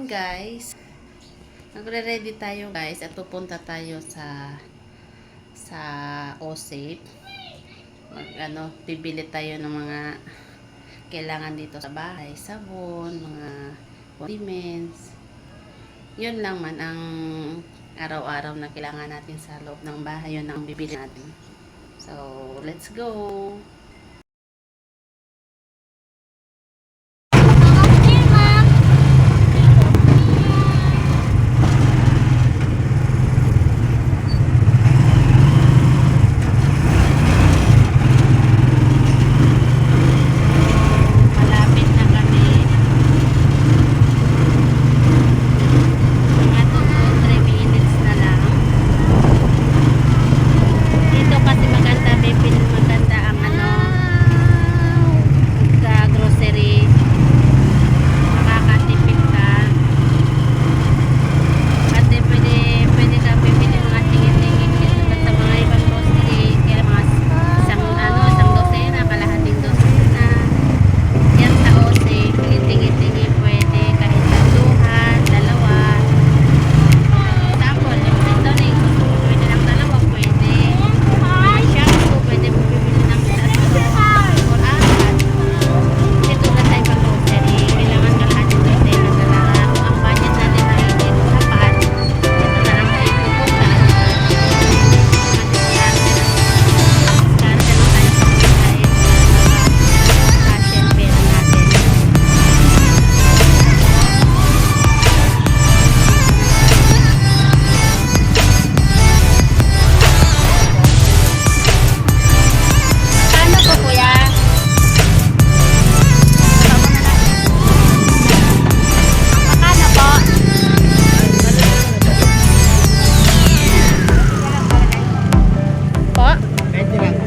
Guys, magre-ready tayo guys at pupunta tayo sa OSAFE. Bibili tayo ng mga kailangan dito sa bahay, sabon, mga condiments. Yun lang man ang araw-araw na kailangan natin sa loob ng bahay, yun ang bibili natin. So, let's go.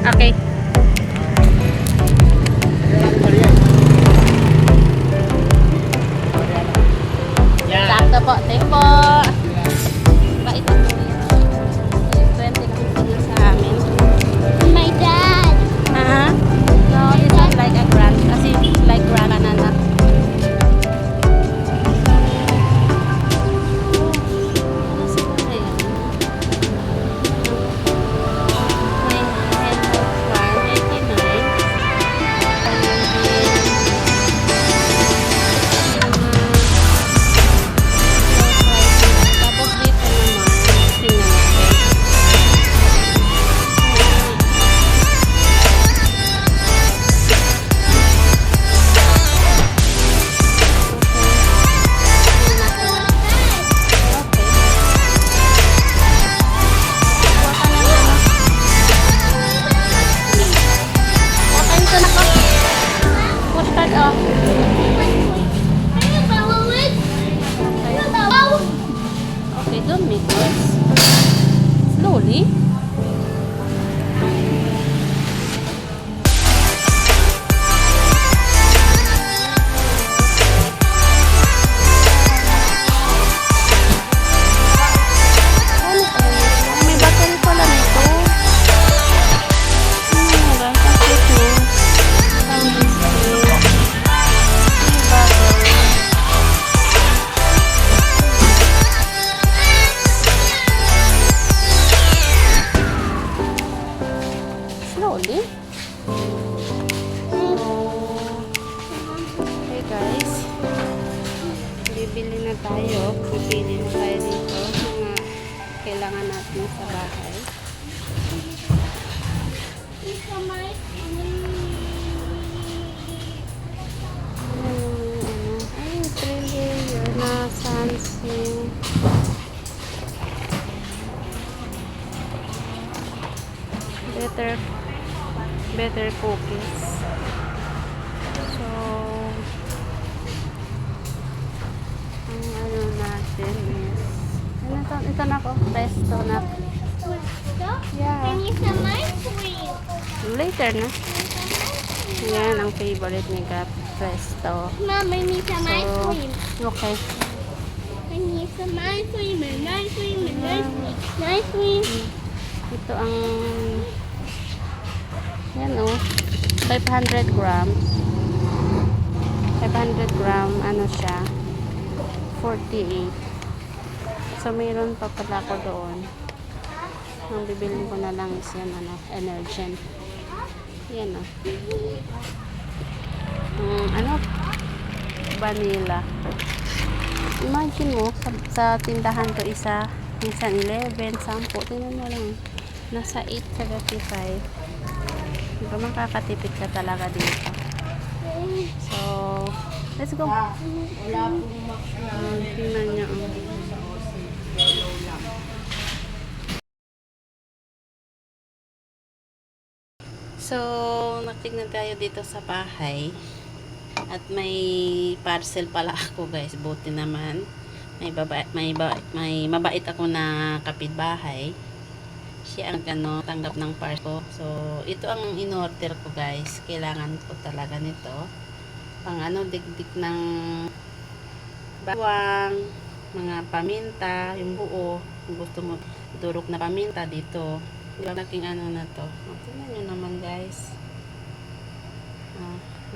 Okay. Sakto po. Thank po. Ba ito po yung 20 lang po sa amin. My dad. No, this is like a grand. Kasi like grand na. Okay, don't make noise. Slowly. May battery pala nito. Slowly. Okay guys, bibili na tayo. Bibili na tayo dito mga kailangan natin sa bahay. Ay, trailer na Sansi. Better cookies. So, ang ano natin is ito na ko, pesto na. Yeah. I need some ice cream. Later na. Yan ang favorite ni Gap, pesto. Mom, I need some ice cream. Okay. I need some ice cream and ice cream and ice cream. Ice cream. Ito ang yan o, 500 grams. 500 gram, ano siya, 248. So, mayroon pa pala ako doon. Ang bibilin ko na lang is yan, ano, Energen. Yan, oh. Ano? Vanilla. Imagine mo, sa tindahan to isa, minsan 11, 10. Tingnan mo lang. Nasa 8.75. Diba makakatipid ka talaga dito. So, let's go. Wala pong Tingnan niyo. So, natignan tayo dito sa bahay. At may parcel pala ako, guys. Buti naman. May mabait ako na kapitbahay. Siya ang tanggap ng parcel ko. So, ito ang in-order ko, guys. Kailangan ko talaga nito. Pang digdig ng bawang, mga paminta, yung buo. Kung gusto mo, durok na paminta dito. Diba laking na to? Tingnan nyo naman, guys.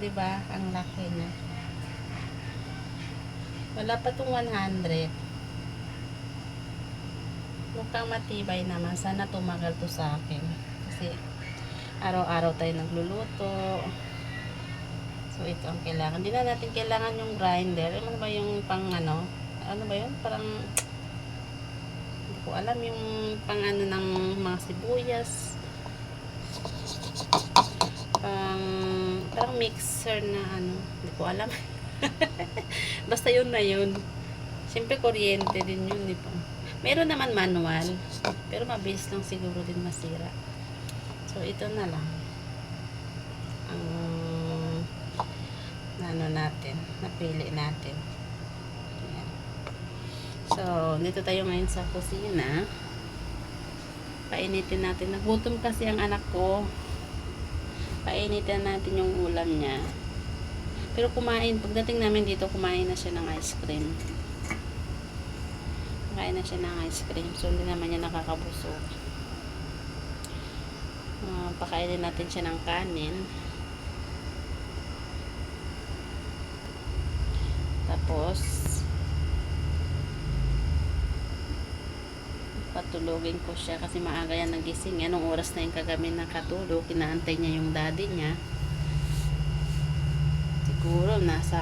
Diba? Ang laki na. Wala pa itong 100. Mukhang matibay naman. Sana tumagal to sa akin. Kasi araw-araw tayo nagluluto. So, ito ang kailangan. Hindi na natin kailangan yung grinder. Ano ba yung pang ano? Ano ba yun? Parang hindi ko alam yung pang ng mga sibuyas. Parang mixer na hindi ko alam. Basta yun na yun. Siyempre kuryente din yun, di ba? Meron naman manual, pero mabilis lang siguro din masira. So ito na lang ang natin, napili natin. Ayan. So dito tayo ngayon sa kusina. Painitin natin. Nagutom kasi ang anak ko. Painitin natin yung ulam niya. Pero pagdating namin dito, kumain na siya ng ice cream. Kumain na siya ng ice cream. So, hindi naman niya nakakabusog. Pakainin natin siya ng kanin. Tapos, patulogin ko siya kasi maaga yan nagising. Anong oras na yung kagabi nakatulog, kinaantay niya yung daddy niya. Siguro nasa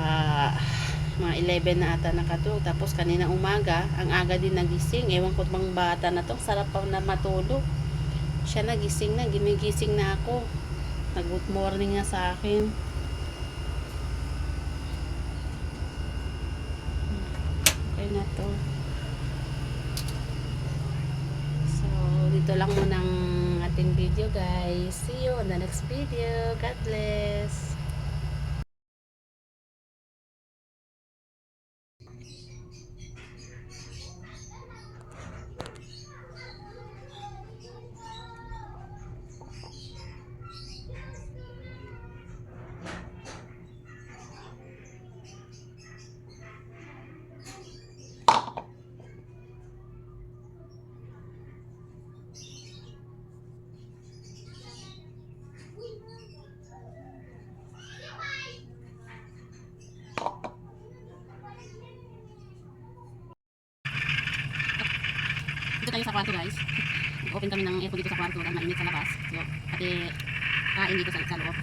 mga 11 na ata nakatulog. Tapos kanina umaga, ang aga din nagising. Ewan ko bang bata na to, sarap pa na matulog. Siya nagising na, ginigising na ako. Nag-good morning na sa akin. Okay na to. Dito lang muna ang ating video, guys. See you on the next video. God bless. Dito tayo sa kwarto, guys. Open kami ng aircon dito sa kwarto dahil mainit sa labas. So, pati kain dito sa loob.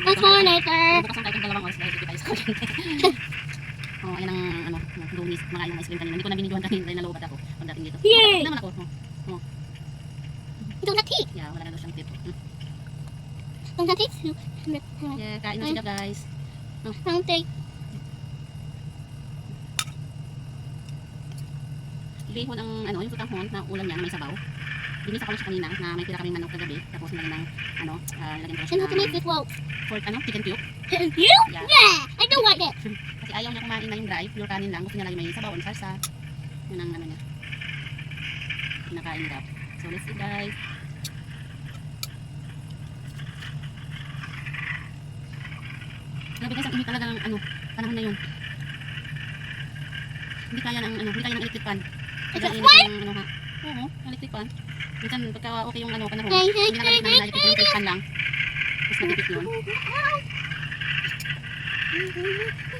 That's more later. Bukas lang tayo kung 2 oras dahil dito tayo sa kuryente. Ayan ang lunis. Makain ng ice cream kanina. Hindi ko na binidyohan kanina dahil nalobat ako pagdating dito. Yay! Naman ako. Don't have teeth. Yeah, wala na daw siyang tip. Don't have teeth. Yeah, kain na sila, guys. Don't take. Bihon ang yung tutanghon na ulam niya na may sabaw. Binisa ko lang siya kanina na may tira kaming manok kagabi. Tapos nilagyan ng lagyan ko And siya how to make this wow? pork chicken cube. You? Yeah. Yeah. I don't like it. Kasi ayaw niya kumain na yung dry, pure kanin lang. Gusto niya lagi may sabaw o salsa. Yun ang niya. Pinakain niya daw. So let's eat, guys. Grabe guys, ang init talaga ng panahon na yun. Hindi kaya ng electric fan. Is it Init yung ha. Oo, electric fan. Minsan pagka okay yung panahon, hindi na galit namin na electric fan lang. Mas matipid yun.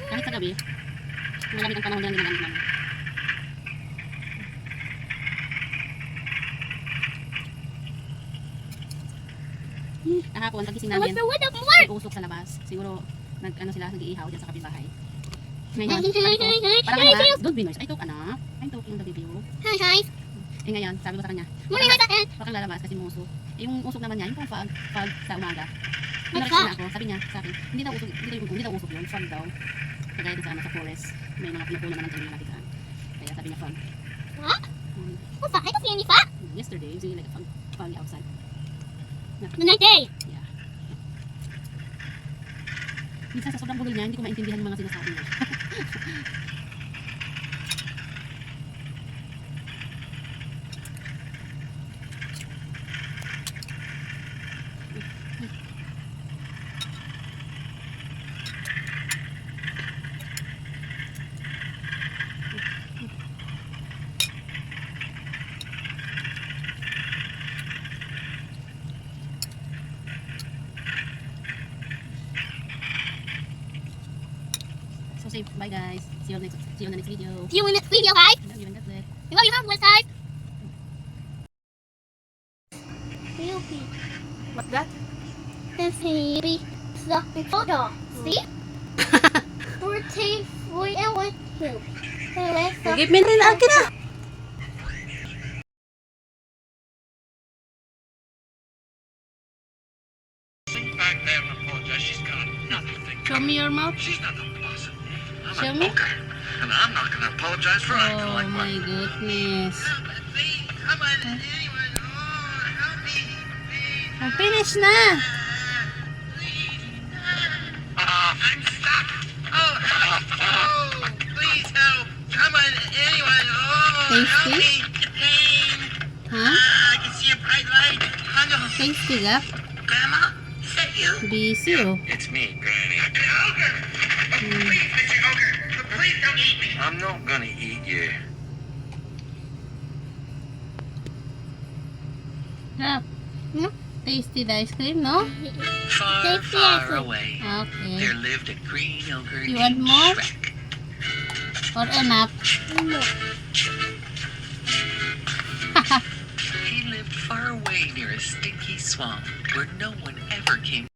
Kahit sa gabi, malamig ang panahon yan, ginagamit namin. Kahapon, pagising I want namin, the wood of more. may usok sa labas. Siguro, nag-iihaw dyan sa kapitbahay. Ngayon, sabi ko, parang ano ba? Don't be noise. I took, anak. I'm talking the baby. Hi guys. Eh ngayon, sabi ko sa kanya, Morning guys. bakang lalabas kasi musok. Eh, yung usok naman niya, yung pang fog sa umaga. What's Pinarex na that? ako, sabi niya sa akin, hindi daw usok yun, fog daw. Kagaya din sa, sa forest, may mga pinupuno naman dyan yung nakitaan. Kaya sabi niya fog. What? Hmm, What's that? I don't see any fat. yesterday, it was really like a foggy outside. The night day. Yeah. Minsan sa sobrang bulol niya, hindi ko maintindihan yung mga sinasabi niya. So say bye guys. See you on the next video. See you in the next video, guys. I love you and God bless. We love you, Hamlet, guys. Baby. What's that? This baby. The photo. See? 43 and 1, 2. Give me rin akin na. Back there and apologize. She's got nothing. Show me your mouth. She's not the boss of me. I'm Show an me. ogre, and I'm not gonna apologize for acting Oh like my one. goodness. Please, come on, anyone. Oh, help me, please. Finish na. I'm stuck. Oh, help. Oh, please help. Come on, anyone. Oh, help Tasty? me. Pain. Ha? I can see a bright light. I know. Tasty ka? Grandma, is that you? Busy oh. It's me, Granny. Ogre! Please, Mr. Ogre, please don't eat me. I'm not gonna eat you. Ha? Hmm? Tasty the ice cream, no? Far, Tasty far ice cream. away, Okay. there lived a green ogre You want named more? Shrek. Or enough? He lived far away near a stinky swamp where no one ever came